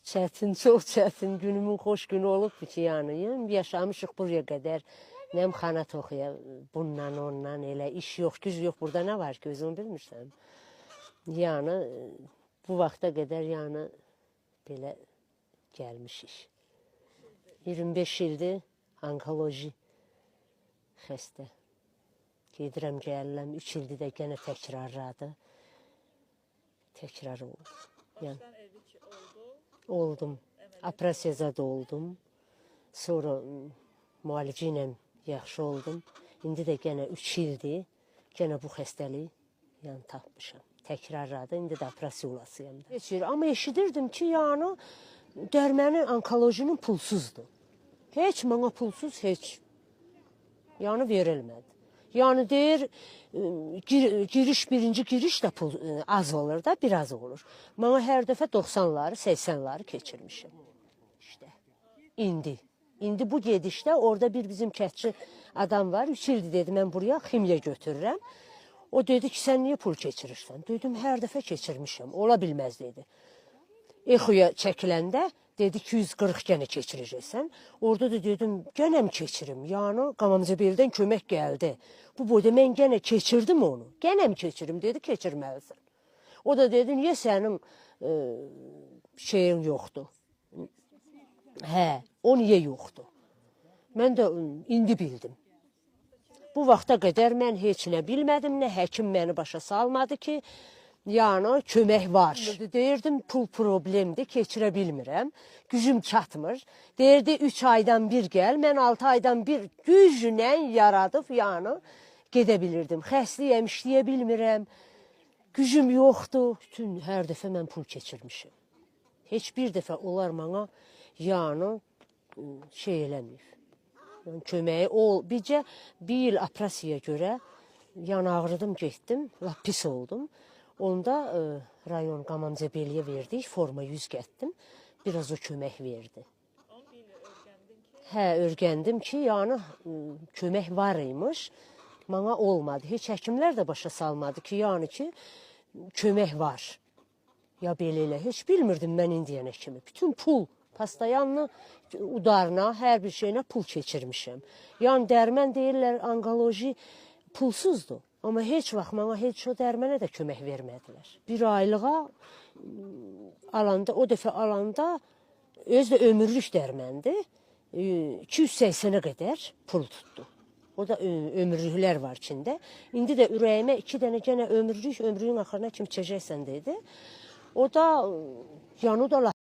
Çətin, çox çətin. Günümün xoş günü olubdu ki, yəni. Yaşamışıq buraya qədər. Nəmxana toxuya, bundan, ondan, elə iş yox, güc yox. Burada nə var ki, özün bilmirsən. Yəni, bu vaxta qədər, yəni, belə gəlmişik. 25 ildir onkoloji xəstə. Gedirəm, gəlirəm, 3 ildir də yenə təkrarladı. Təkrar oldu. Yəni, oldum. Operasiyada oldum. Sonra müalicə ilə yaxşı oldum. İndi də yenə 3 ildir. Yenə bu xəstəliyi yəni tapmışam. Təkrarladı. İndi də operasiya olasıyam da. Amma eşidirdim ki, yəni dərməni onkolojinin pulsuzdur. Heç mənə pulsuz, heç. Yəni verilmədi. Yəni deyir, birinci giriş də pul az olur da, biraz olur. Mənə hər dəfə 90'ları, 80'ları keçirmişim. İşte, İndi bu gedişdə orada bir bizim kətçi adam var. 3 ildir dedi, mən buraya ximya götürürəm. O dedi ki, sən niyə pul keçirirsən? Dedim, hər dəfə keçirmişəm, ola bilməz dedi. Exoya çəkiləndə dedi 240 gənə keçirəcəksən. Orada da dedim, gənəm keçirim. Yəni, Qamamcıbeldən kömək gəldi. Bu boyda mən gənə keçirdim onu. Gənəm keçirim, dedi, keçirməlisən. O da dedi, niyə sənin şeyin yoxdur? Hə, o niyə yoxdur? Mən də indi bildim. Bu vaxta qədər mən heç nə bilmədim, nə həkim məni başa salmadı ki, yəni kömək var. Deyirdim, pul problemdir, keçirə bilmirəm, gücüm çatmır. Deyirdi, 3 aydan bir gəl, mən 6 aydan bir güclə yaradıb, yəni gedə bilirdim. Xəstəyəm, işləyə bilmirəm, gücüm yoxdur. Bütün hər dəfə mən pul keçirmişim. Heç bir dəfə onlar mənə, yəni şey eləməyib. Yəni, köməyi bircə bir il operasiyaya görə yan ağrıdım, getdim, lap pis oldum. Onda rayon Qamamcıbeliyə verdik, forma 100 gətdim, biraz o kömək verdi. Hə, örgəndim ki, yəni kömək var imiş, mənə olmadı. Heç həkimlər də başa salmadı ki, yəni ki, kömək var. Ya belə elə, heç bilmirdim mən indiyənə kimi. Bütün pul, pastayanlı udarına, hər bir şeyinə pul keçirmişəm. Yəni dərmən deyirlər, onkoloji pulsuzdur. Amma heç vaxt mənə heç o dərmənə də kömək vermədilər. Bir aylığa alanda, o dəfə alanda özü də ömürlük dərməndir. 280'ə qədər pul tutdu. O da ömürlüklər var içində. İndi də ürəyimə 2 dənə gənə ömürlük, ömrünün axırına kimi çəkəcəksən dedi. O da, yəni o da